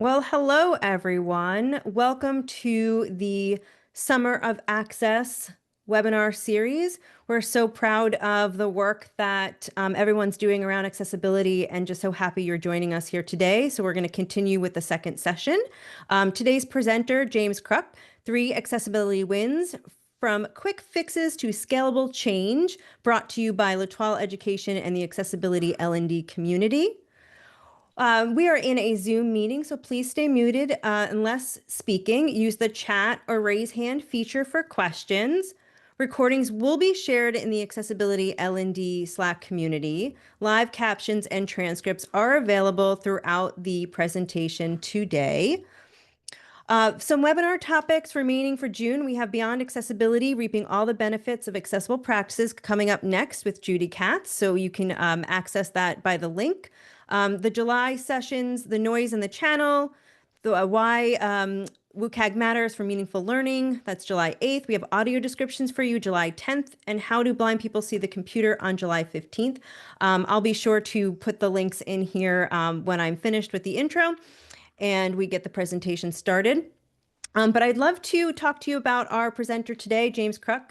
Well, hello, everyone. Welcome to the Summer of Access webinar series. We're so proud of the work that everyone's doing around accessibility and just so happy you're joining us here today. So we're going to continue with the second session. Today's presenter, James Kruck, 3 accessibility wins from quick fixes to scalable change, brought to you by L'Etoile Education and the Accessibility L&D community. We are in a Zoom meeting, so please stay muted unless speaking. Use the chat or raise hand feature for questions. Recordings will be shared in the Accessibility L&D Slack community. Live captions and transcripts are available throughout the presentation today. Some webinar topics remaining for June. We have Beyond Accessibility, Reaping All the Benefits of Accessible Practices coming up next with Judy Katz. So you can access that by the link. The July sessions, The Noise in the Channel, why WCAG matters for meaningful learning. That's July 8th. We have audio descriptions for you July 10th, and How Do Blind People See the Computer on July 15th. I'll be sure to put the links in here when I'm finished with the intro and we get the presentation started. But I'd love to talk to you about our presenter today, James Kruck.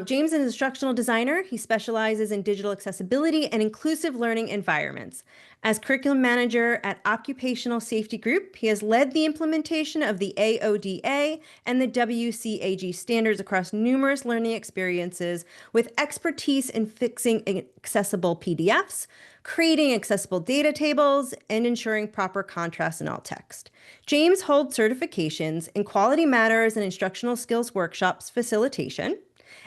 James is an instructional designer. He specializes in digital accessibility and inclusive learning environments. As curriculum manager at Occupational Safety Group, he has led the implementation of the AODA and the WCAG standards across numerous learning experiences with expertise in fixing accessible PDFs, creating accessible data tables, and ensuring proper contrast in alt text. James holds certifications in Quality Matters and Instructional Skills Workshops facilitation,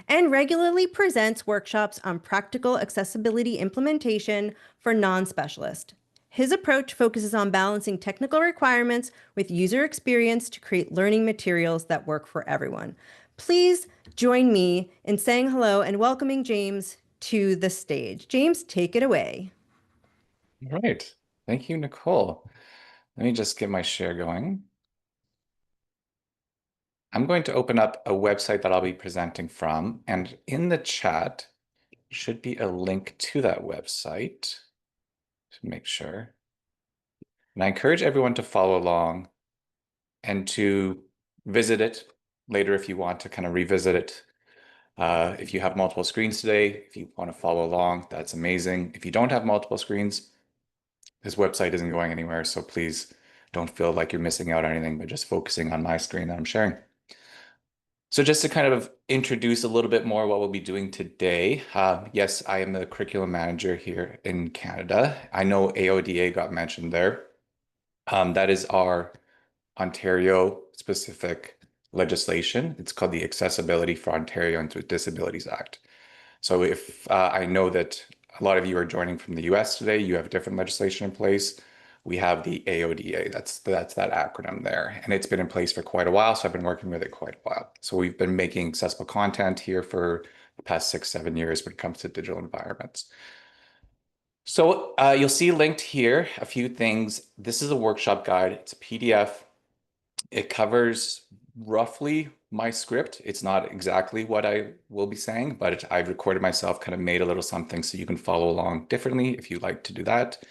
and regularly presents workshops on practical accessibility implementation for non-specialists. His approach focuses on balancing technical requirements with user experience to create learning materials that work for everyone. Please join me in saying hello and welcoming James to the stage. James, take it away. All right. Thank you, Nicole. Let me just get my share going. I'm going to open up a website that I'll be presenting from, and in the chat should be a link to that website to make sure. And I encourage everyone to follow along and to visit it later if you want to kind of revisit it. If you have multiple screens today, if you want to follow along, that's amazing. If you don't have multiple screens, this website isn't going anywhere, so please don't feel like you're missing out on anything by just focusing on my screen that I'm sharing. So just to kind of introduce a little bit more what we'll be doing today. Yes, I am the curriculum manager here in Canada. I know AODA got mentioned there. That is our Ontario specific legislation. It's called the Accessibility for Ontario and Disabilities Act. So if I know that a lot of you are joining from the US today, you have different legislation in place. We have the AODA, that's that acronym there. And it's been in place for quite a while, so I've been working with it quite a while. So we've been making accessible content here for the past 6, 7 years when it comes to digital environments. So you'll see linked here a few things. This is a workshop guide. It's a PDF. It covers roughly my script. It's not exactly what I will be saying, but I've recorded myself, kind of made a little something so you can follow along differently if you'd like to do that.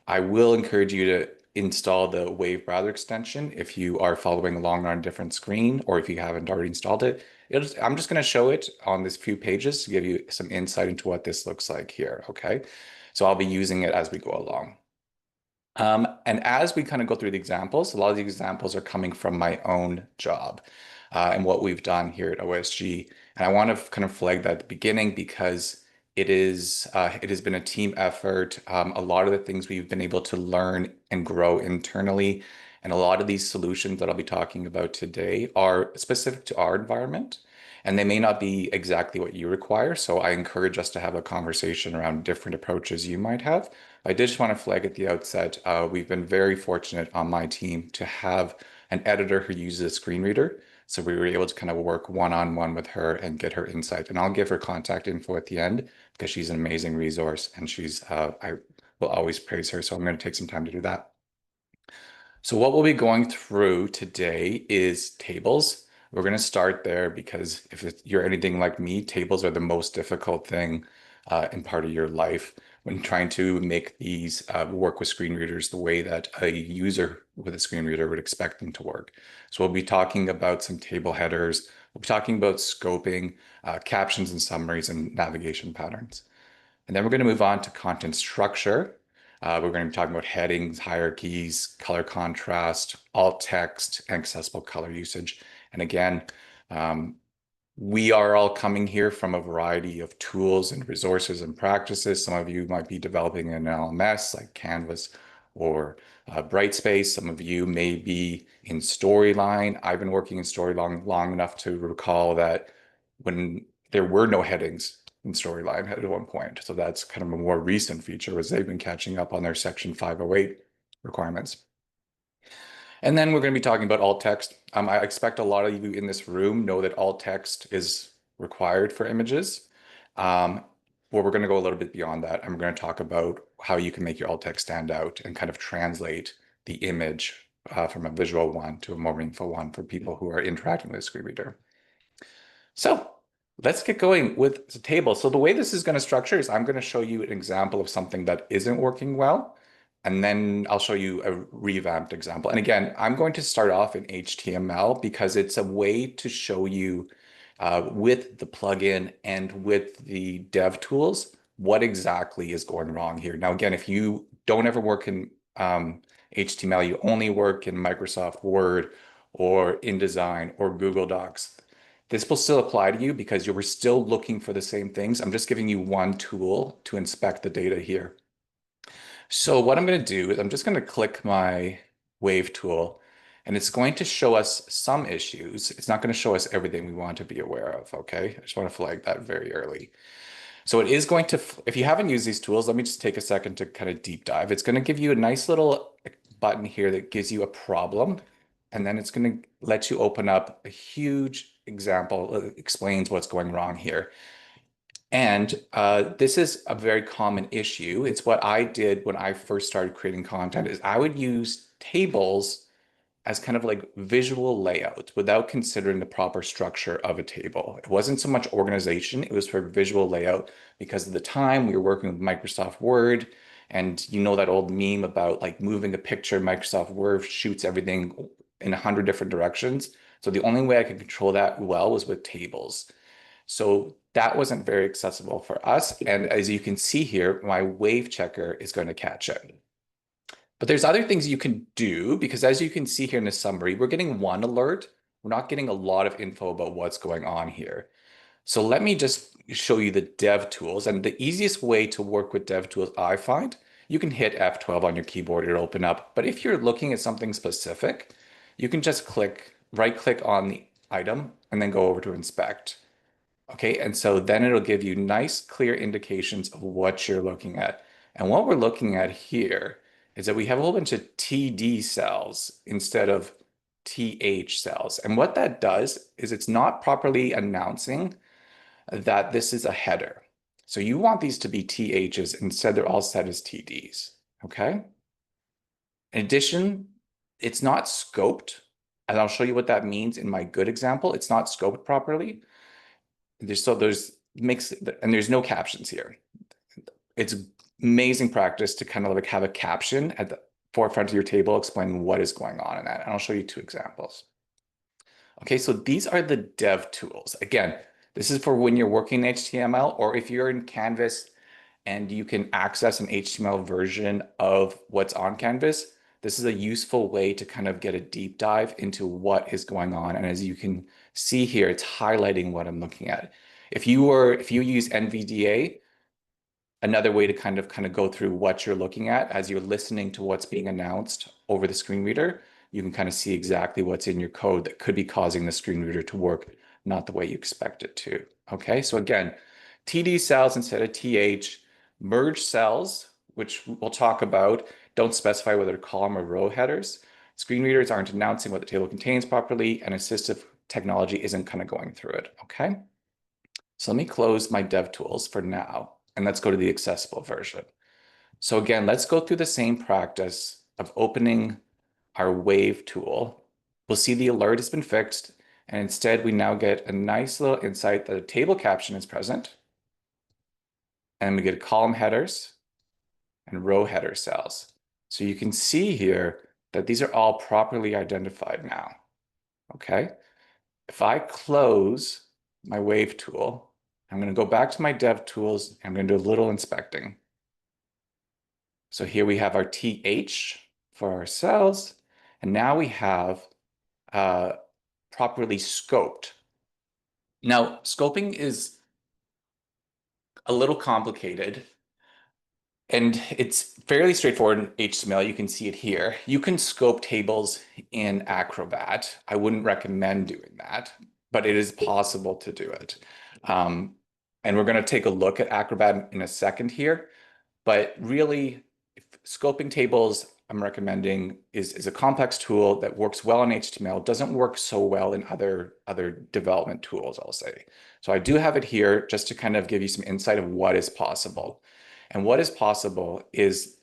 I will encourage you to install the Wave browser extension if you are following along on a different screen or if you haven't already installed it. I'm just going to show it on this few pages to give you some insight into what this looks like here, okay? So I'll be using it as we go along. And as we kind of go through the examples, a lot of the examples are coming from my own job and what we've done here at OSG. And I want to kind of flag that at the beginning because it has been a team effort. A lot of the things we've been able to learn and grow internally, and a lot of these solutions that I'll be talking about today are specific to our environment, and they may not be exactly what you require. So I encourage us to have a conversation around different approaches you might have. I did just want to flag at the outset, we've been very fortunate on my team to have an editor who uses a screen reader. So we were able to kind of work one-on-one with her and get her insight. And I'll give her contact info at the end because she's an amazing resource and I will always praise her. So I'm going to take some time to do that. So what we'll be going through today is tables. We're going to start there because if you're anything like me, tables are the most difficult thing in part of your life. when trying to make these work with screen readers the way that a user with a screen reader would expect them to work. So we'll be talking about some table headers. We'll be talking about scoping, captions and summaries, and navigation patterns. And then we're going to move on to content structure. We're going to be talking about headings, hierarchies, color contrast, alt text, and accessible color usage. And again, we are all coming here from a variety of tools and resources and practices. Some of you might be developing an LMS like Canvas or Brightspace. Some of you may be in Storyline. I've been working in Storyline long enough to recall that when there were no headings in Storyline at one point. So that's kind of a more recent feature as they've been catching up on their Section 508 requirements. And then we're going to be talking about alt text. I expect a lot of you in this room know that alt text is required for images. Well, we're going to go a little bit beyond that. And we're going to talk about how you can make your alt text stand out and kind of translate the image from a visual one to a more meaningful one for people who are interacting with a screen reader. So let's get going with the table. So the way this is going to structure is I'm going to show you an example of something that isn't working well. And then I'll show you a revamped example. And again, I'm going to start off in HTML because it's a way to show you with the plugin and with the dev tools what exactly is going wrong here. Now, again, if you don't ever work in HTML, you only work in Microsoft Word or InDesign or Google Docs, this will still apply to you because you were still looking for the same things. I'm just giving you one tool to inspect the data here. So what I'm going to do is I'm just going to click my wave tool and it's going to show us some issues. It's not going to show us everything we want to be aware of. Okay. I just want to flag that very early. So it is going to, if you haven't used these tools, let me just take a second to kind of deep dive. It's going to give you a nice little button here that gives you a problem. And then it's going to let you open up a huge example that explains what's going wrong here. And this is a very common issue. It's what I did when I first started creating content is I would use tables as kind of like visual layout without considering the proper structure of a table. It wasn't so much organization, it was for visual layout because at the time we were working with Microsoft Word and you know that old meme about like moving a picture, Microsoft Word shoots everything in 100 different directions. So the only way I could control that well was with tables. So that wasn't very accessible for us. And as you can see here, my wave checker is going to catch it. But there's other things you can do because as you can see here in the summary, we're getting one alert. We're not getting a lot of info about what's going on here. So let me just show you the dev tools. And the easiest way to work with dev tools, I find, you can hit F12 on your keyboard, it'll open up. But if you're looking at something specific, you can just right click on the item and then go over to inspect. Okay, and so then it'll give you nice, clear indications of what you're looking at. And what we're looking at here is that we have a whole bunch of TD cells instead of TH cells. And what that does is it's not properly announcing that this is a header. So you want these to be THs, instead they're all set as TDs, okay? In addition, it's not scoped, and I'll show you what that means in my good example. It's not scoped properly. There's no captions here. It's amazing practice to kind of like have a caption at the forefront of your table explaining what is going on in that. And I'll show you two examples. Okay, so these are the dev tools. Again, this is for when you're working in HTML or if you're in Canvas and you can access an HTML version of what's on Canvas. This is a useful way to kind of get a deep dive into what is going on. And as you can see here, it's highlighting what I'm looking at. If you use NVDA, another way to kind of go through what you're looking at as you're listening to what's being announced over the screen reader, you can kind of see exactly what's in your code that could be causing the screen reader to work not the way you expect it to. Okay, so again, TD cells instead of TH, merge cells, which we'll talk about, don't specify whether they're column or row headers. Screen readers aren't announcing what the table contains properly, and assistive technology isn't kind of going through it. Okay, so let me close my dev tools for now, and let's go to the accessible version. So again, let's go through the same practice of opening our wave tool. We'll see the alert has been fixed, and instead we now get a nice little insight that a table caption is present, and we get column headers, and row header cells. So you can see here that these are all properly identified now, okay? If I close my wave tool, I'm going to go back to my dev tools. I'm going to do a little inspecting. So here we have our TH for our cells, and now we have properly scoped. Now, scoping is a little complicated, and it's fairly straightforward in HTML. You can see it here. You can scope tables in Acrobat. I wouldn't recommend doing that, but it is possible to do it. And we're going to take a look at Acrobat in a second here. But really, scoping tables, I'm recommending, is a complex tool that works well in HTML, doesn't work so well in other development tools, I'll say. So I do have it here just to kind of give you some insight of what is possible. And what is possible is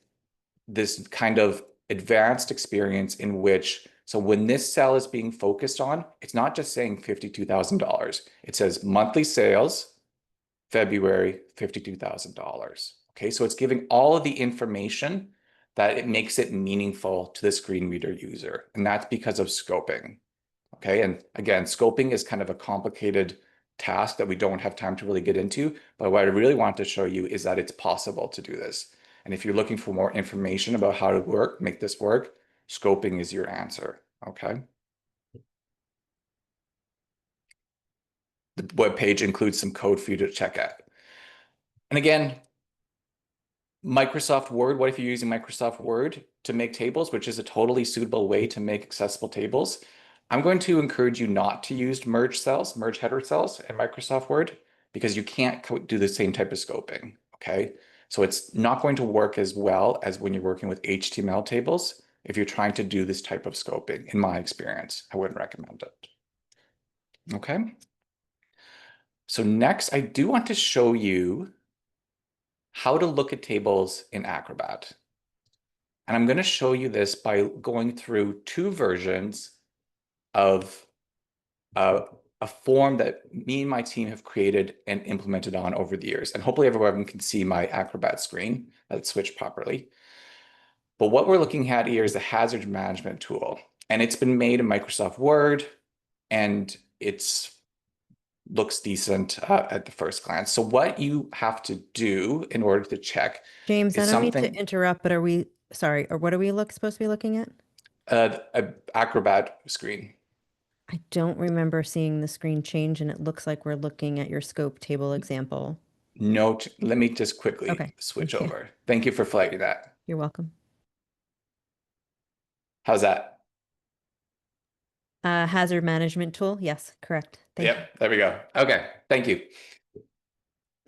this kind of advanced experience in which, so when this cell is being focused on, it's not just saying $52,000. It says monthly sales, February, $52,000. Okay, so it's giving all of the information that it makes it meaningful to the screen reader user. And that's because of scoping. Okay, and again, scoping is kind of a complicated task that we don't have time to really get into. But what I really want to show you is that it's possible to do this. And if you're looking for more information about how to make this work, scoping is your answer. Okay. The web page includes some code for you to check out. And again, Microsoft Word, what if you're using Microsoft Word to make tables, which is a totally suitable way to make accessible tables? I'm going to encourage you not to use merge header cells in Microsoft Word, because you can't do the same type of scoping, okay? So it's not going to work as well as when you're working with HTML tables if you're trying to do this type of scoping. In my experience, I wouldn't recommend it. Okay? So next, I do want to show you how to look at tables in Acrobat. And I'm going to show you this by going through two versions of a form that me and my team have created and implemented on over the years. And hopefully everyone can see my Acrobat screen that's switched properly. But what we're looking at here is the hazard management tool. And it's been made in Microsoft Word, and it's looks decent at the first glance. So what you have to do in order to check James, I is don't mean to something, interrupt, but sorry, or what are we supposed to be looking at? a Acrobat screen. I don't remember seeing the screen change, and it looks like we're looking at your scope table example. Note, let me just quickly Okay, switch thank you. over. Thank you for flagging that. You're welcome. How's that? Hazard management tool. Yes, correct. Thank you. Yep, there we go. Okay, thank you.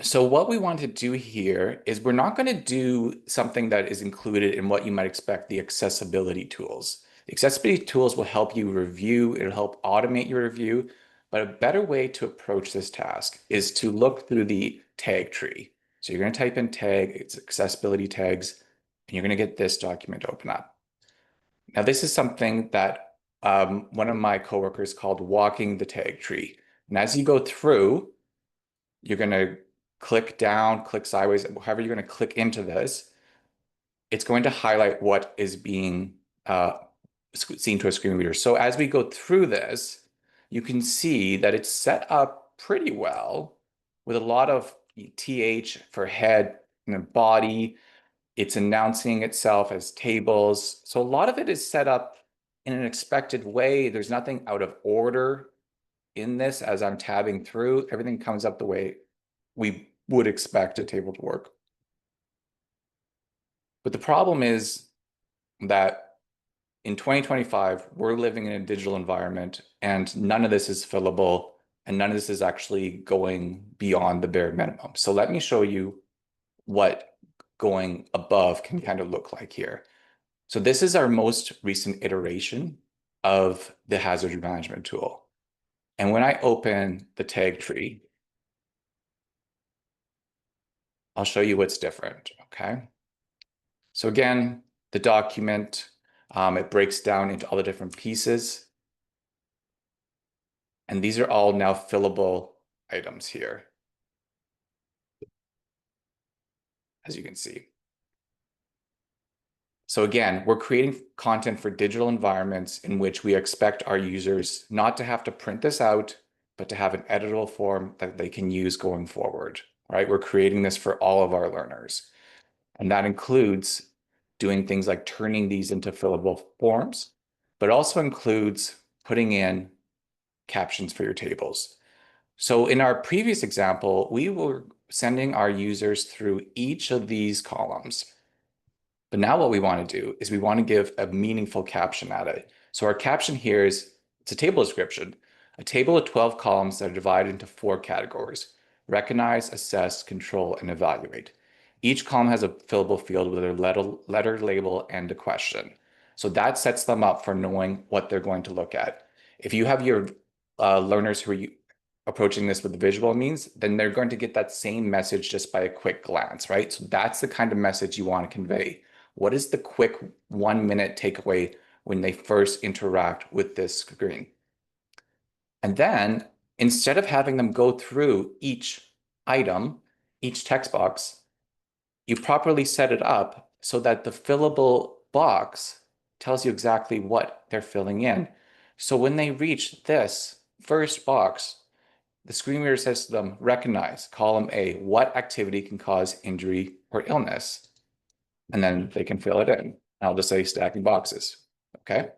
So what we want to do here is we're not going to do something that is included in what you might expect the accessibility tools. The accessibility tools will help you review, it'll help automate your review, but a better way to approach this task is to look through the tag tree. So you're going to type in tag, it's accessibility tags, and you're going to get this document open up. Now, this is something that one of my coworkers called walking the tag tree. And as you go through, you're going to click down, click sideways, however you're going to click into this, it's going to highlight what is being seen to a screen reader. So as we go through this, you can see that it's set up pretty well with a lot of TH for head and body. It's announcing itself as tables. So a lot of it is set up in an expected way. There's nothing out of order in this as I'm tabbing through. Everything comes up the way we would expect a table to work. But the problem is that in 2025, we're living in a digital environment, and none of this is fillable, and none of this is actually going beyond the bare minimum. So let me show you what going above can kind of look like here. So this is our most recent iteration of the hazard management tool. And when I open the tag tree, I'll show you what's different, okay? So again, the document, it breaks down into all the different pieces. And these are all now fillable items here, as you can see. So again, we're creating content for digital environments in which we expect our users not to have to print this out, but to have an editable form that they can use going forward, right? We're creating this for all of our learners. And that includes doing things like turning these into fillable forms, but also includes putting in captions for your tables. So in our previous example, we were sending our users through each of these columns. But now what we want to do is we want to give a meaningful caption at it. So our caption here is, it's a table description, a table of 12 columns that are divided into 4 categories: recognize, assess, control, and evaluate. Each column has a fillable field with a letter label and a question. So that sets them up for knowing what they're going to look at. If you have your learners who are approaching this with the visual means, then they're going to get that same message just by a quick glance, right? So that's the kind of message you want to convey. What is the quick 1 minute takeaway when they first interact with this screen? And then instead of having them go through each item, each text box, you properly set it up so that the fillable box tells you exactly what they're filling in. So when they reach this first box, the screen reader says to them, recognize column A, what activity can cause injury or illness? And then they can fill it in. I'll just say stacking boxes. Okay.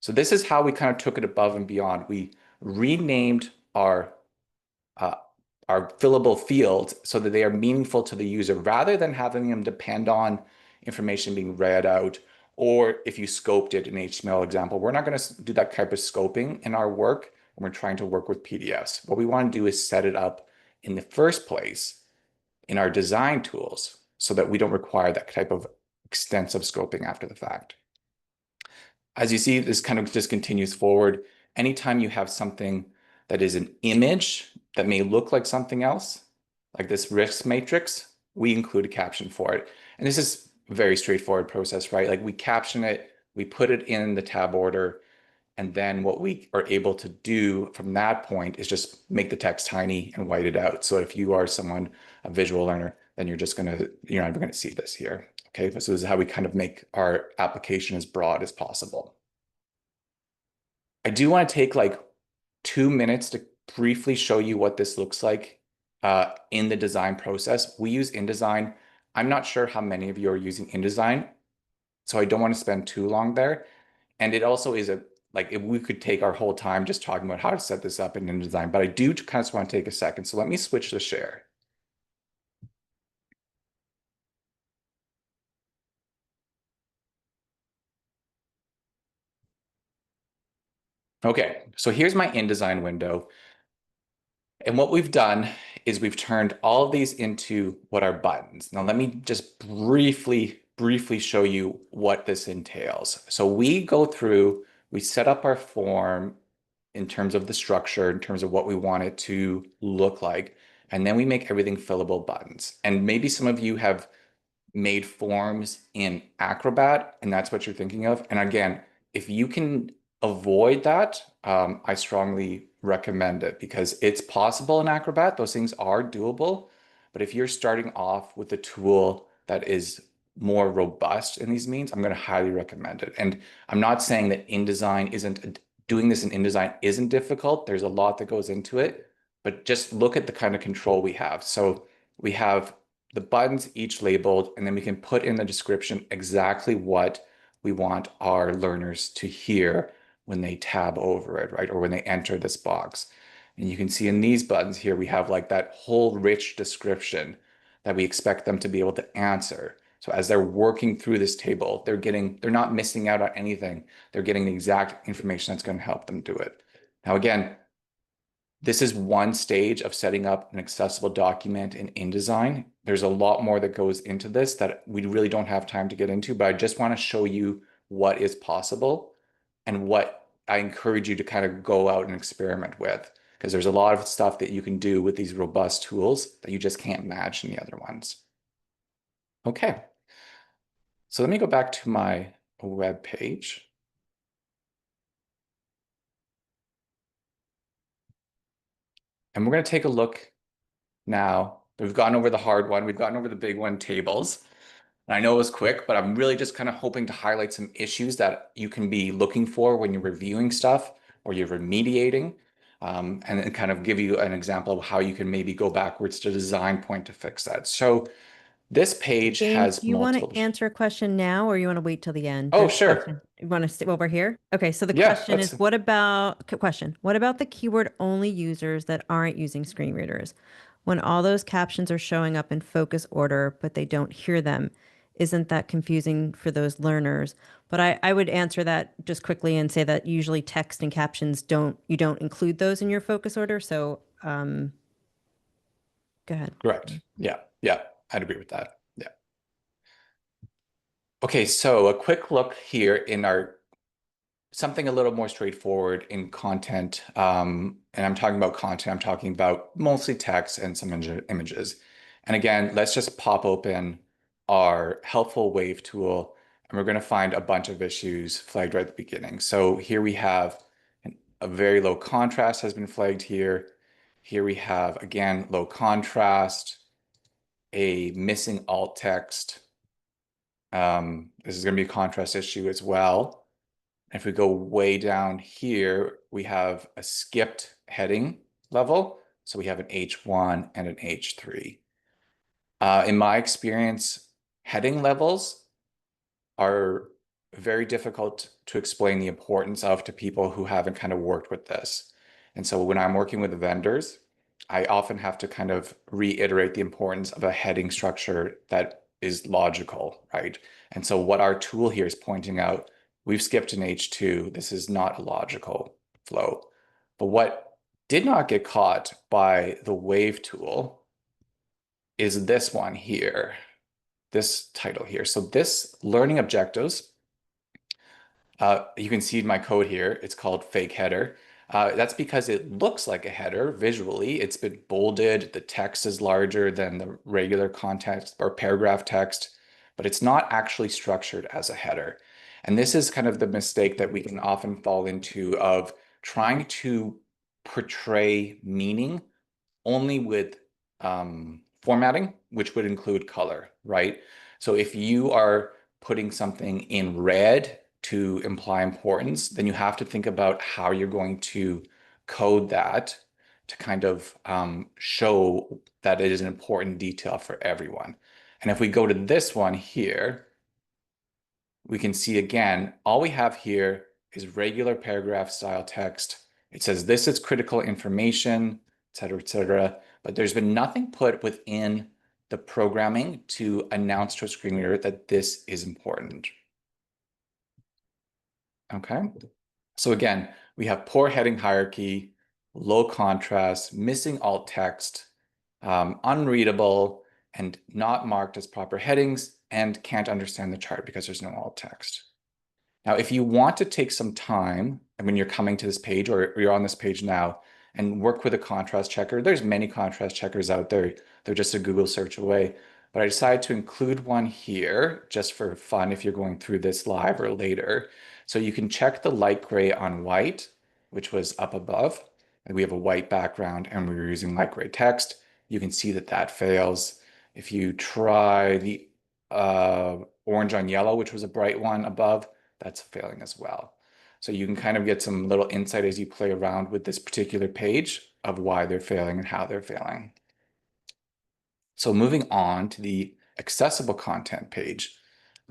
So this is how we kind of took it above and beyond. We renamed uh, our fillable fields so that they are meaningful to the user rather than having them depend on information being read out. Or if you scoped it in HTML example, we're not going to do that type of scoping in our work when we're trying to work with PDFs. What we want to do is set it up in the first place in our design tools so that we don't require that type of extensive scoping after the fact. As you see, this kind of just continues forward. Anytime you have something that is an image that may look like something else, like this risk matrix, we include a caption for it. And this is a very straightforward process, right? Like we caption it, we put it in the tab order, and then what we are able to do from that point is just make the text tiny and white it out. So if you are someone, a visual learner, then you're not going to see this here. Okay, so this is how we kind of make our application as broad as possible. I do want to take like 2 minutes to briefly show you what this looks like in the design process. We use InDesign. I'm not sure how many of you are using InDesign, so I don't want to spend too long there. And it also is like if we could take our whole time just talking about how to set this up in InDesign, but I do kind of just want to take a second. So let me switch to share. Okay, so here's my InDesign window. And what we've done is we've turned all of these into what are buttons. Now let me just briefly show you what this entails. So we go through, we set up our form in terms of the structure, in terms of what we want it to look like, and then we make everything fillable buttons. And maybe some of you have made forms in Acrobat, and that's what you're thinking of. And again, if you can avoid that, I strongly recommend it because it's possible in Acrobat. Those things are doable. But if you're starting off with a tool that is more robust in these means, I'm going to highly recommend it. And I'm not saying that InDesign isn't doing this in InDesign isn't difficult. There's a lot that goes into it, but just look at the kind of control we have. So we have the buttons each labeled, and then we can put in the description exactly what we want our learners to hear when they tab over it, right? Or when they enter this box. And you can see in these buttons here, we have like that whole rich description that we expect them to be able to answer. So as they're working through this table, they're not missing out on anything. They're getting the exact information that's going to help them do it. Now, again, this is one stage of setting up an accessible document in InDesign. There's a lot more that goes into this that we really don't have time to get into, but I just want to show you what is possible and what I encourage you to kind of go out and experiment with, because there's a lot of stuff that you can do with these robust tools that you just can't match in the other ones. Okay, so let me go back to my web page. And we're going to take a look now. We've gone over the hard one. We've gotten over the big one, tables. And I know it was quick, but I'm really just kind of hoping to highlight some issues that you can be looking for when you're reviewing stuff or you're remediating, and then kind of give you an example of how you can maybe go backwards to design point to fix that. So this page James, do has you want multiple. to answer a question now or you want to wait till the end? Oh, There's a sure. question. You want to sit while we're here? Okay, so the Yeah, question let's. is what about question? What about the keyword only users that aren't using screen readers? When all those captions are showing up in focus order, but they don't hear them, isn't that confusing for those learners? But I would answer that just quickly and say that usually text and captions you don't include those in your focus order. So go ahead. Correct. Yeah, yeah, I'd agree with that. Yeah. Okay, so a quick look here in our something a little more straightforward in content. And I'm talking about content, I'm talking about mostly text and some images. And again, let's just pop open our helpful wave tool, and we're going to find a bunch of issues flagged right at the beginning. So here we have a very low contrast has been flagged here. Here we have, again, low contrast, a missing alt text. This is going to be a contrast issue as well. If we go way down here, we have a skipped heading level. So we have an H1 and an H3. In my experience, heading levels are very difficult to explain the importance of to people who haven't kind of worked with this. And so when I'm working with the vendors, I often have to kind of reiterate the importance of a heading structure that is logical, right? And so what our tool here is pointing out, we've skipped an H2. This is not a logical flow. But what did not get caught by the wave tool is this one here, this title here. So this learning objectives, you can see my code here. It's called fake header. That's because it looks like a header visually. It's been bolded. The text is larger than the regular context or paragraph text, but it's not actually structured as a header. And this is kind of the mistake that we can often fall into of trying to portray meaning only with formatting, which would include color, right? So if you are putting something in red to imply importance, then you have to think about how you're going to code that to kind of show that it is an important detail for everyone. And if we go to this one here, we can see again, all we have here is regular paragraph style text. It says this is critical information, et cetera, et cetera. But there's been nothing put within the programming to announce to a screen reader that this is important. Okay. So again, we have poor heading hierarchy, low contrast, missing alt text, unreadable, and not marked as proper headings, and can't understand the chart because there's no alt text. Now, if you want to take some time, and when you're coming to this page or you're on this page now, and work with a contrast checker, there's many contrast checkers out there. They're just a Google search away. But I decided to include one here just for fun if you're going through this live or later. So you can check the light gray on white, which was up above. And we have a white background and we're using light gray text. You can see that that fails. If you try the orange on yellow, which was a bright one above, that's failing as well. So you can kind of get some little insight as you play around with this particular page of why they're failing and how they're failing. So moving on to the accessible content page,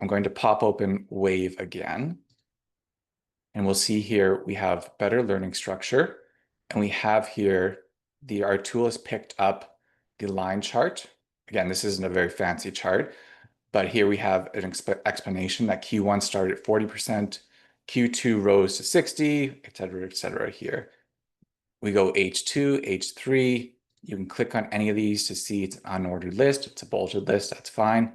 I'm going to pop open Wave again. And we'll see here we have better learning structure. And we have here our tool has picked up the line chart. Again, this isn't a very fancy chart, but here we have an explanation that Q1 started at 40%, Q2 rose to 60, et cetera here. We go H2, H3. You can click on any of these to see it's an unordered list. It's a bolded list, that's fine.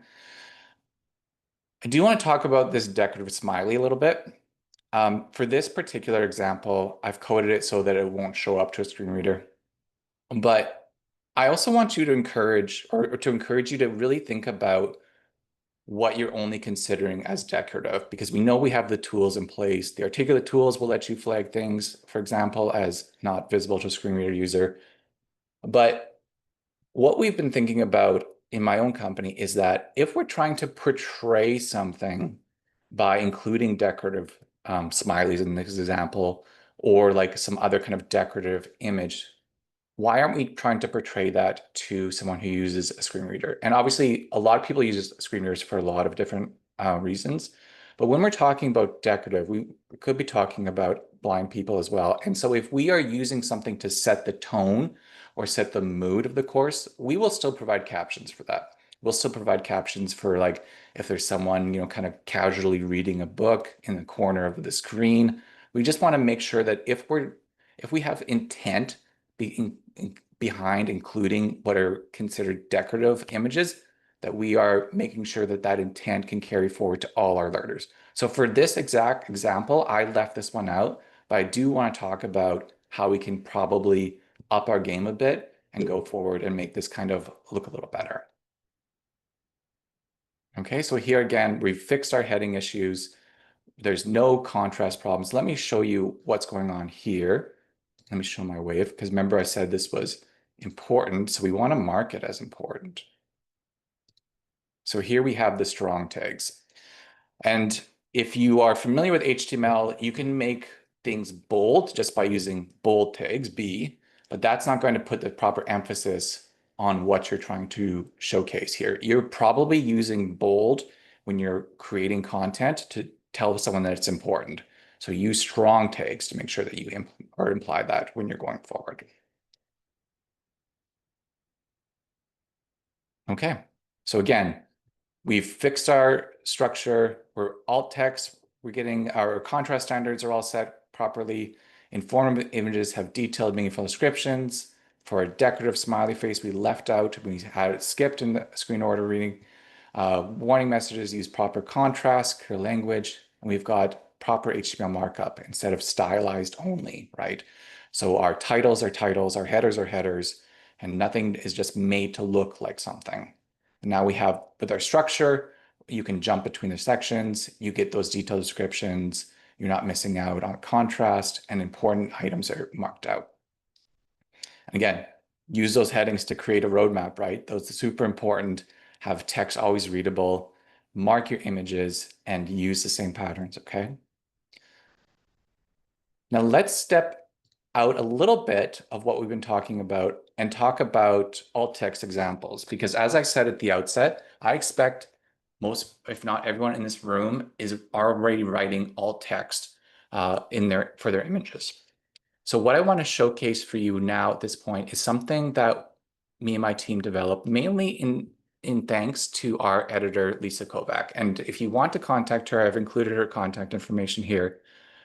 I do want to talk about this decorative smiley a little bit. For this particular example, I've coded it so that it won't show up to a screen reader. But I also want you to encourage you to really think about what you're only considering as decorative, because we know we have the tools in place. The articulate tools will let you flag things, for example, as not visible to a screen reader user. But what we've been thinking about in my own company is that if we're trying to portray something by including decorative smileys in this example, or like some other kind of decorative image, why aren't we trying to portray that to someone who uses a screen reader? And obviously, a lot of people use screen readers for a lot of different reasons. But when we're talking about decorative, we could be talking about blind people as well. And so if we are using something to set the tone or set the mood of the course, we will still provide captions for that. We'll still provide captions for like if there's someone, kind of casually reading a book in the corner of the screen. We just want to make sure that if we have intent behind including what are considered decorative images, that we are making sure that that intent can carry forward to all our learners. So for this exact example, I left this one out, but I do want to talk about how we can probably up our game a bit and go forward and make this kind of look a little better. Okay, so here again, we've fixed our heading issues. There's no contrast problems. Let me show you what's going on here. Let me show my wave, because remember I said this was important, so we want to mark it as important. So here we have the strong tags. And if you are familiar with HTML, you can make things bold just by using bold tags, B, but that's not going to put the proper emphasis on what you're trying to showcase here. You're probably using bold when you're creating content to tell someone that it's important. So use strong tags to make sure that you imply that when you're going forward. Okay, so again, we've fixed our structure. We're alt text. We're getting our contrast standards are all set properly. Informative images have detailed, meaningful descriptions. For a decorative smiley face, we left out. We had it skipped in the screen order reading. Warning messages use proper contrast, clear language, and we've got proper HTML markup instead of stylized only, right? So our titles are titles, our headers are headers, and nothing is just made to look like something. And now we have, with our structure, you can jump between the sections, you get those detailed descriptions, you're not missing out on contrast, and important items are marked out. And again, use those headings to create a roadmap, right? Those are super important. Have text always readable, mark your images, and use the same patterns, okay? Now let's step out a little bit of what we've been talking about and talk about alt text examples. Because as I said at the outset, I expect most, if not everyone in this room is already writing alt text for their images. So what I want to showcase for you now at this point is something that me and my team developed mainly in thanks to our editor, Lisa Kovac. And if you want to contact her, I've included her contact information here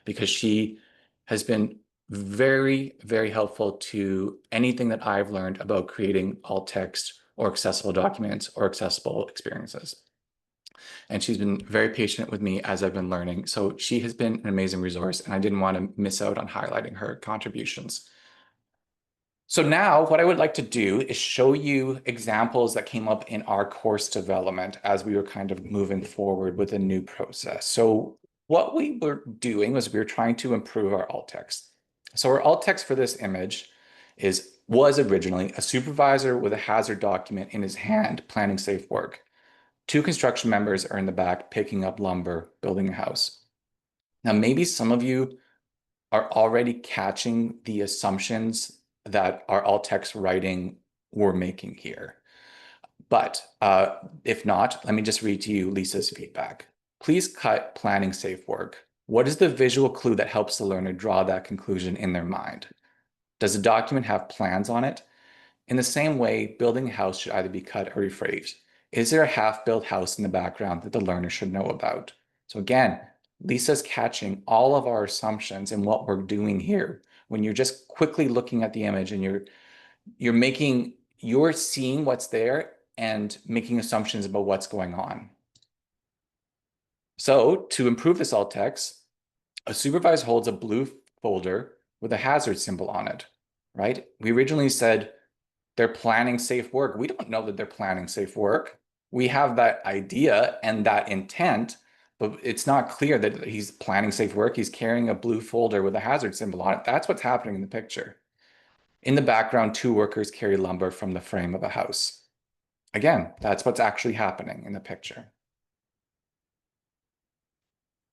because she has been very, very helpful to anything that I've learned about creating alt text or accessible documents or accessible experiences. And she's been very patient with me as I've been learning. So she has been an amazing resource, and I didn't want to miss out on highlighting her contributions. So now what I would like to do is show you examples that came up in our course development as we were kind of moving forward with a new process. So what we were doing was we were trying to improve our alt text. So our alt text for this image was originally a supervisor with a hazard document in his hand planning safe work. Two construction members are in the back picking up lumber, building a house. Now, maybe some of you are already catching the assumptions that our alt text writing were making here. But if not, let me just read to you Lisa's feedback. Please cut planning safe work. What is the visual clue that helps the learner draw that conclusion in their mind? Does the document have plans on it? In the same way, building a house should either be cut or rephrased. Is there a half-built house in the background that the learner should know about? So again, Lisa's catching all of our assumptions and what we're doing here. When you're just quickly looking at the image and you're seeing what's there and making assumptions about what's going on. So to improve this alt text, a supervisor holds a blue folder with a hazard symbol on it, right? We originally said they're planning safe work. We don't know that they're planning safe work. We have that idea and that intent, but it's not clear that he's planning safe work. He's carrying a blue folder with a hazard symbol on it. That's what's happening in the picture. In the background, two workers carry lumber from the frame of a house. Again, that's what's actually happening in the picture.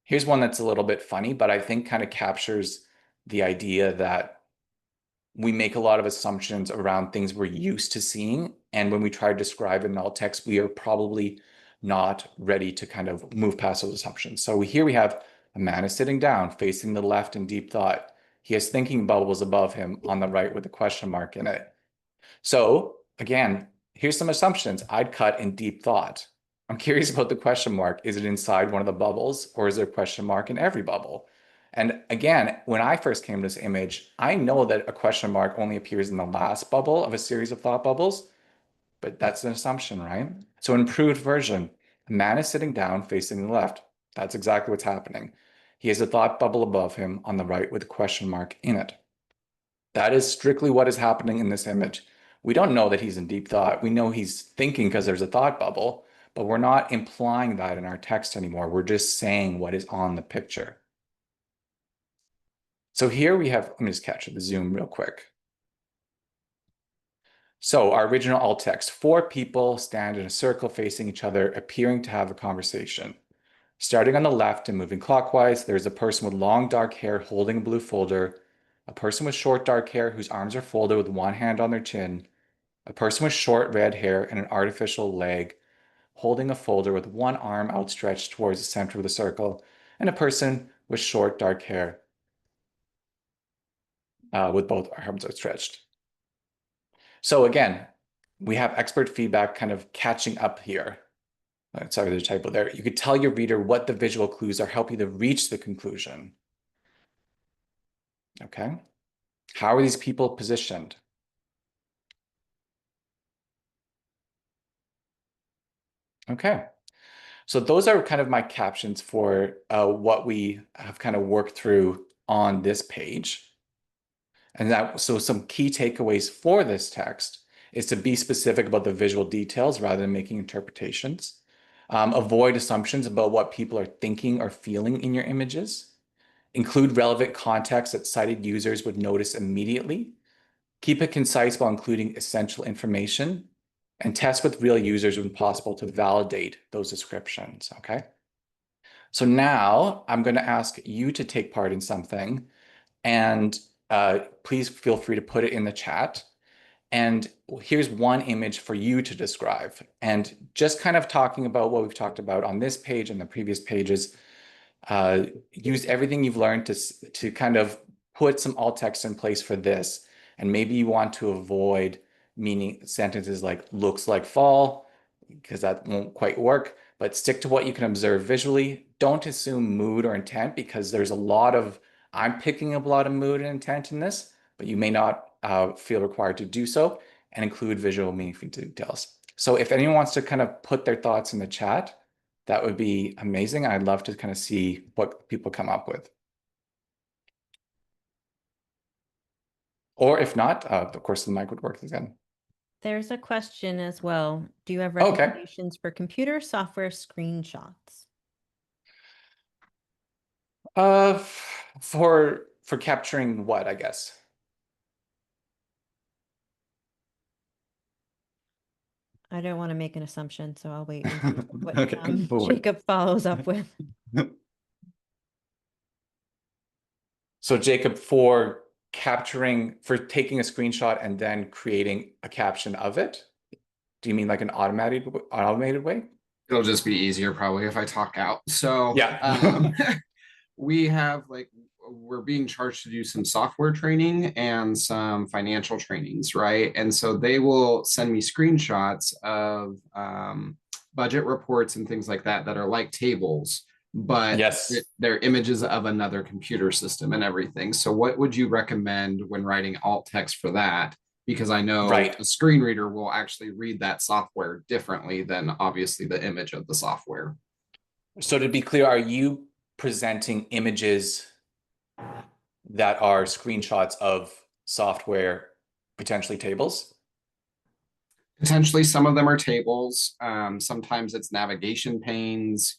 Here's one that's a little bit funny, but I think kind of captures the idea that we make a lot of assumptions around things we're used to seeing. And when we try to describe it in alt text, we are probably not ready to kind of move past those assumptions. So here we have a man is sitting down, facing the left in deep thought. He has thinking bubbles above him on the right with a question mark in it. So again, here's some assumptions I'd cut in deep thought. I'm curious about the question mark. Is it inside one of the bubbles, or is there a question mark in every bubble? And again, when I first came to this image, I know that a question mark only appears in the last bubble of a series of thought bubbles, but that's an assumption, right? So improved version, a man is sitting down facing the left. That's exactly what's happening. He has a thought bubble above him on the right with a question mark in it. That is strictly what is happening in this image. We don't know that he's in deep thought. We know he's thinking because there's a thought bubble, but we're not implying that in our text anymore. We're just saying what is on the picture. So here we have, let me just catch the zoom real quick. So our original alt text, 4 people stand in a circle facing each other, appearing to have a conversation. Starting on the left and moving clockwise, there's a person with long dark hair holding a blue folder, a person with short dark hair whose arms are folded with one hand on their chin, a person with short red hair and an artificial leg holding a folder with one arm outstretched towards the center of the circle, and a person with short dark hair with both arms outstretched. So again, we have expert feedback kind of catching up here. Sorry, there's a typo there. You could tell your reader what the visual clues are, help you to reach the conclusion. Okay. How are these people positioned? Okay. So those are kind of my captions for what we have kind of worked through on this page. And that, so some key takeaways for this text is to be specific about the visual details rather than making interpretations. Avoid assumptions about what people are thinking or feeling in your images. Include relevant context that sighted users would notice immediately. Keep it concise while including essential information. And test with real users when possible to validate those descriptions, okay? So now I'm going to ask you to take part in something, and please feel free to put it in the chat. And here's one image for you to describe. And just kind of talking about what we've talked about on this page and the previous pages, use everything you've learned to kind of put some alt text in place for this. And maybe you want to avoid meaning sentences like looks like fall, because that won't quite work, but stick to what you can observe visually. Don't assume mood or intent, because there's a lot of, I'm picking up a lot of mood and intent in this, but you may not feel required to do so, and include visual meaningful details. So if anyone wants to kind of put their thoughts in the chat, that would be amazing. I'd love to kind of see what people come up with. Or if not, of course, the mic would work again. There's a question as well. Do you have Okay. recommendations for computer software screenshots? For capturing what, I guess? I don't want to make an assumption, so I'll wait and see what Okay, we'll wait. Jacob follows up with. So Jacob, for taking a screenshot and then creating a caption of it, do you mean like an automated way? It'll just be easier probably if I talk out. So Yeah. we have we're being charged to do some software training and some financial trainings, right? And so they will send me screenshots of budget reports and things like that that are like tables, but Yes. they're images of another computer system and everything. So what would you recommend when writing alt text for that? Because I know Right. a screen reader will actually read that software differently than obviously the image of the software. So to be clear, are you presenting images that are screenshots of software, potentially tables? Potentially, some of them are tables. Sometimes it's navigation panes,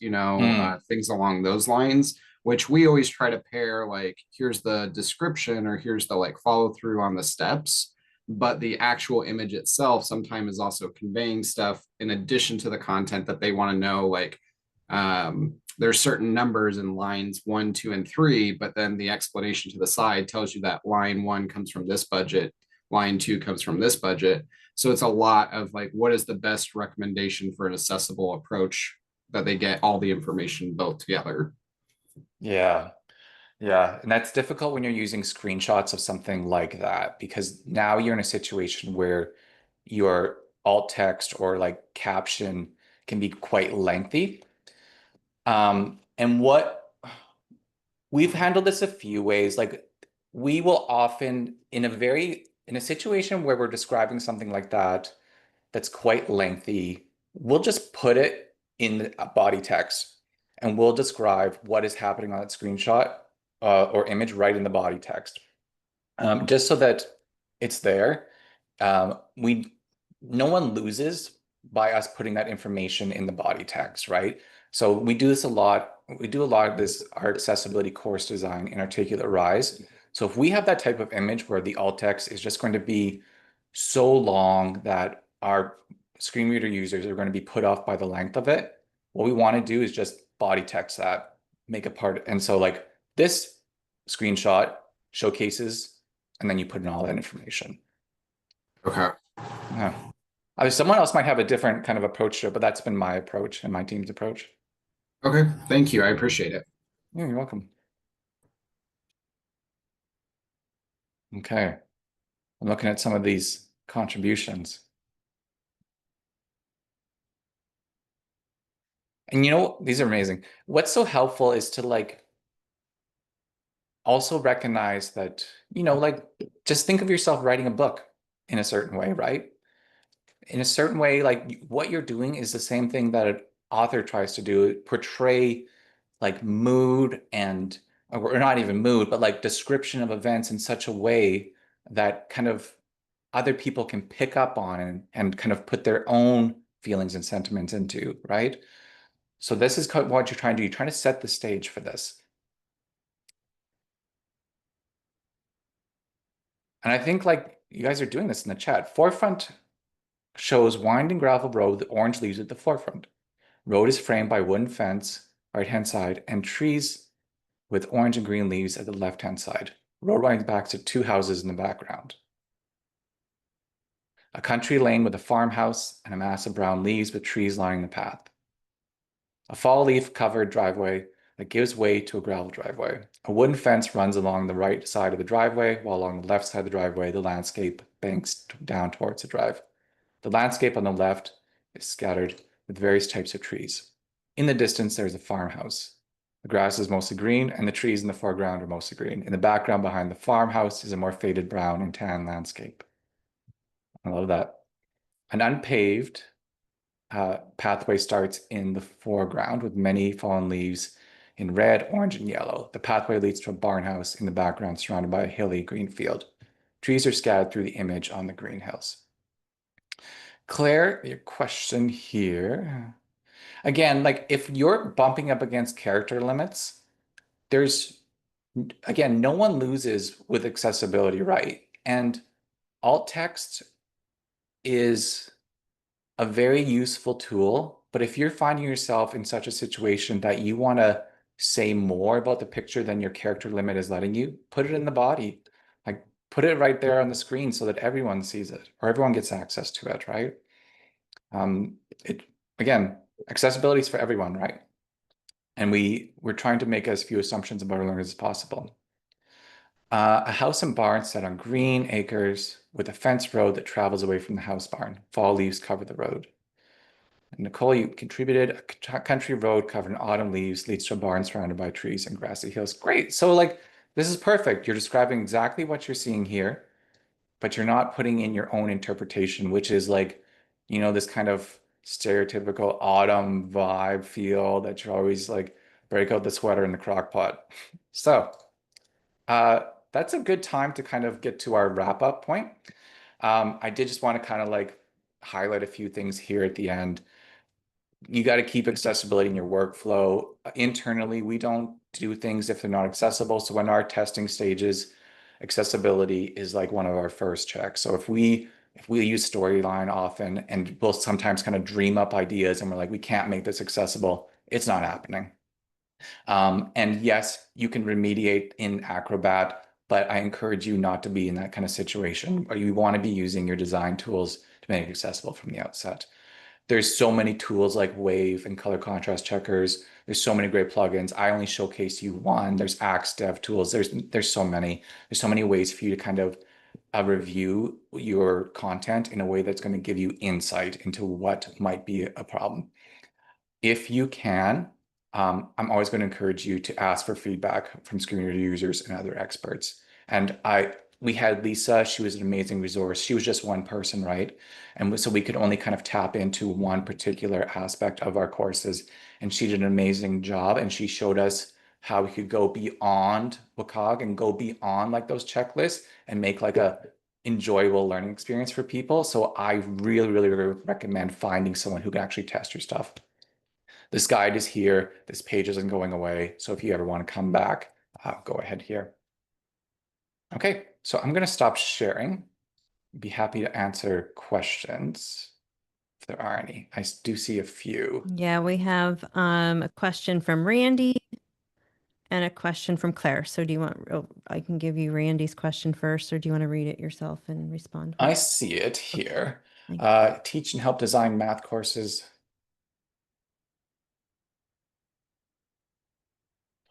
things along those lines, which we always try to pair like, here's the description or here's the like follow through on the steps. but the actual image itself sometimes is also conveying stuff in addition to the content that they want to know. Like there's certain numbers in lines 1, 2, and 3, but then the explanation to the side tells you that line 1 comes from this budget, line 2 comes from this budget. So it's a lot of like, what is the best recommendation for an accessible approach that they get all the information built together. Yeah. Yeah, and that's difficult when you're using screenshots of something like that, because now you're in a situation where your alt text or like caption can be quite lengthy. And what we've handled this a few ways, like we will often in a situation where we're describing something like that that's quite lengthy, we'll just put it in the body text and we'll describe what is happening on that screenshot or image right in the body text, just so that it's there. We No one loses by us putting that information in the body text, right? So we do this a lot. We do a lot of this art accessibility course design in Articulate Rise. So if we have that type of image where the alt text is just going to be so long that our screen reader users are going to be put off by the length of it, what we want to do is just body text that, make a part. And so like this screenshot showcases, and then you put in all that information. Okay. Yeah. Someone else might have a different kind of approach to it, but that's been my approach and my team's approach. Okay. Thank you. I appreciate it. Yeah, you're welcome. Okay. I'm looking at some of these contributions. And you know, these are amazing. What's so helpful is to like also recognize that, you know, like just think of yourself writing a book in a certain way, right? In a certain way, like what you're doing is the same thing that an author tries to do, portray like mood and, or not even mood, but like description of events in such a way that kind of other people can pick up on and kind of put their own feelings and sentiments into, right? So this is what you're trying to do. You're trying to set the stage for this. And I think like you guys are doing this in the chat. Forefront shows winding gravel road with orange leaves at the forefront. Road is framed by wooden fence, right-hand side, and trees with orange and green leaves at the left-hand side. Road winds back to two houses in the background. A country lane with a farmhouse and a mass of brown leaves with trees lining the path. A fall leaf covered driveway that gives way to a gravel driveway. A wooden fence runs along the right side of the driveway, while along the left side of the driveway, the landscape banks down towards the drive. The landscape on the left is scattered with various types of trees. In the distance, there's a farmhouse. The grass is mostly green, and the trees in the foreground are mostly green. In the background behind the farmhouse is a more faded brown and tan landscape. I love that. An unpaved pathway starts in the foreground with many fallen leaves in red, orange, and yellow. The pathway leads to a barn house in the background surrounded by a hilly green field. Trees are scattered through the image on the green hills. Claire, your question here. Again, like if you're bumping up against character limits, there's, again, no one loses with accessibility, right? And alt text is a very useful tool, but if you're finding yourself in such a situation that you want to say more about the picture than your character limit is letting you, put it in the body. Like put it right there on the screen so that everyone sees it or everyone gets access to it, right? It again, accessibility is for everyone, right? And we're trying to make as few assumptions about our learners as possible. A house and barn set on green acres with a fenced road that travels away from the house barn. Fall leaves cover the road. And Nicole, you contributed a country road covered in autumn leaves leads to a barn surrounded by trees and grassy hills. Great. So like, this is perfect. You're describing exactly what you're seeing here, but you're not putting in your own interpretation, which is like, you know, this kind of stereotypical autumn vibe feel that you're always like, break out the sweater in the crock pot. So that's a good time to kind of get to our wrap up point. I did just want to kind of like highlight a few things here at the end. You got to keep accessibility in your workflow. Internally, we don't do things if they're not accessible. So in our testing stages, accessibility is like one of our first checks. So if we use storyline often and we'll sometimes kind of dream up ideas and we're like, we can't make this accessible, it's not happening. And yes, you can remediate in Acrobat, but I encourage you not to be in that kind of situation, or you want to be using your design tools to make it accessible from the outset. There's so many tools like Wave and color contrast checkers. There's so many great plugins. I only showcase you one. There's Axe Dev tools. There's so many. There's so many ways for you to kind of review your content in a way that's going to give you insight into what might be a problem. If you can, I'm always going to encourage you to ask for feedback from screen reader users and other experts. And we had Lisa, she was an amazing resource. She was just one person, right? And so we could only kind of tap into one particular aspect of our courses. And she did an amazing job. And she showed us how we could go beyond WCAG and go beyond like those checklists and make like a enjoyable learning experience for people. So I really, really, really recommend finding someone who can actually test your stuff. This guide is here. This page isn't going away. So if you ever want to come back, go ahead here. Okay, so I'm going to stop sharing. Be happy to answer questions if there are any. I do see a few. Yeah, we have a question from Randy and a question from Claire. So do you want, I can give you Randy's question first, or do you want to read it yourself and respond with? I see it here. Thank Teach and help design math courses.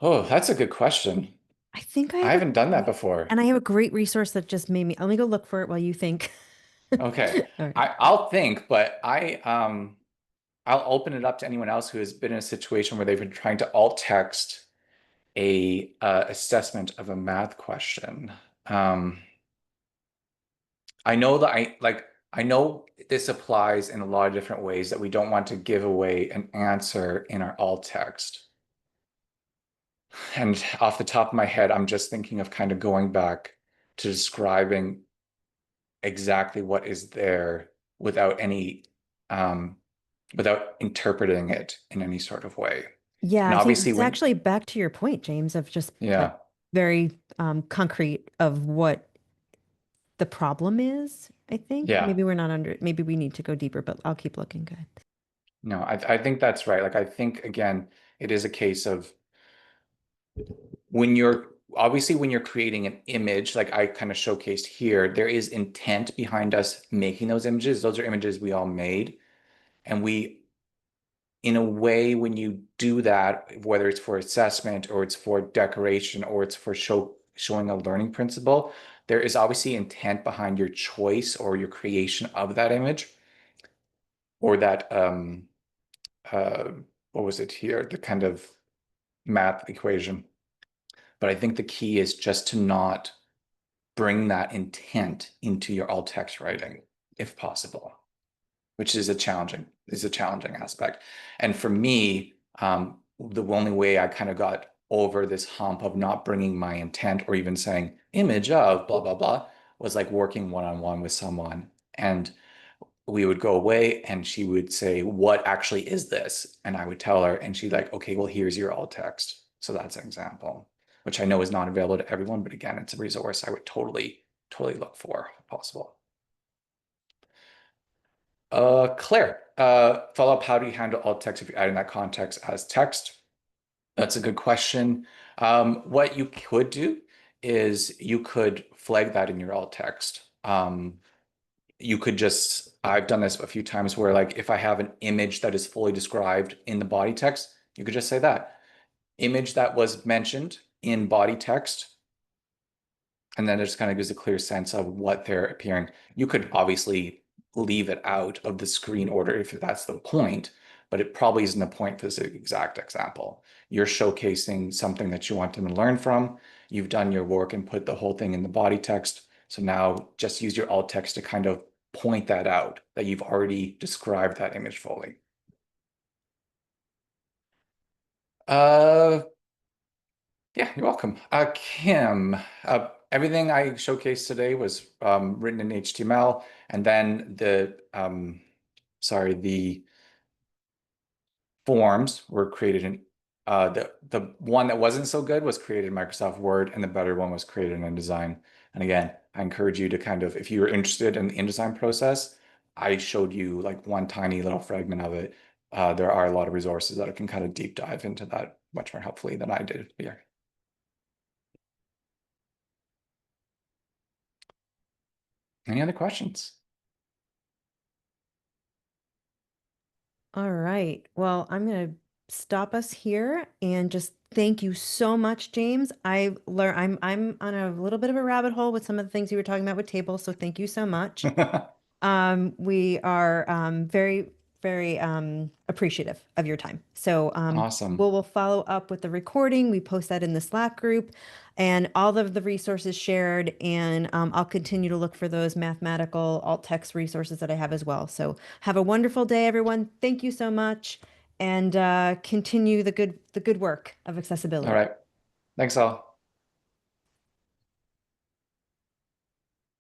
Oh, that's a good question. I think I I have a haven't done that great, before. and I have a great resource that just made me, let me go look for it while you think. Okay. All right. I'll think, but I'll open it up to anyone else who has been in a situation where they've been trying to alt text a assessment of a math question. I know that I know this applies in a lot of different ways that we don't want to give away an answer in our alt text. And off the top of my head, I'm just thinking of kind of going back to describing exactly what is there without any without interpreting it in any sort of way. Yeah, And I think obviously it's when actually back to your point, James, of just like yeah, very concrete of what the problem is, I think. yeah. Maybe we're not under, maybe we need to go deeper, but I'll keep looking. Good. No, I think that's right. Like I think again, it is a case of when you're obviously when you're creating an image, like I kind of showcased here, there is intent behind us making those images. Those are images we all made. And we, in a way, when you do that, whether it's for assessment or it's for decoration or it's for showing a learning principle, there is obviously intent behind your choice or your creation of that image or that uh what was it here? The kind of math equation. But I think the key is just to not bring that intent into your alt text writing, if possible, which is a challenging aspect. And for me, the only way I kind of got over this hump of not bringing my intent or even saying image of blah blah blah was like working one-on-one with someone, and we would go away and she would say, what actually is this? And I would tell her, and she'd like, okay, well, here's your alt text. So that's an example, which I know is not available to everyone, but again, it's a resource I would totally look for if possible. Claire, follow up, how do you handle alt text if you're adding that context as text? That's a good question. What you could do is you could flag that in your alt text. You could just, I've done this a few times where like if I have an image that is fully described in the body text, you could just say that. Image that was mentioned in body text, and then it just kind of gives a clear sense of what they're appearing. You could obviously leave it out of the screen order if that's the point, but it probably isn't the point for this exact example. You're showcasing something that you want them to learn from. You've done your work and put the whole thing in the body text. So now just use your alt text to kind of point that out, that you've already described that image fully. Yeah, you're welcome. Kim, everything I showcased today was written in HTML, and then the forms were created in the one that wasn't so good was created in Microsoft Word, and the better one was created in InDesign. And again, I encourage you to kind of, if you're interested in the InDesign process, I showed you like one tiny little fragment of it. There are a lot of resources that can kind of deep dive into that much more helpfully than I did here. Any other questions? All right. Well, I'm going to stop us here and just thank you so much, James. I'm on a little bit of a rabbit hole with some of the things you were talking about with tables, so thank you so much. We are very, very appreciative of your time. So Awesome. we'll follow up with the recording. We post that in the Slack group and all of the resources shared. And I'll continue to look for those mathematical alt text resources that I have as well. So have a wonderful day, everyone. Thank you so much, and continue the good work of All accessibility. right. Thanks all.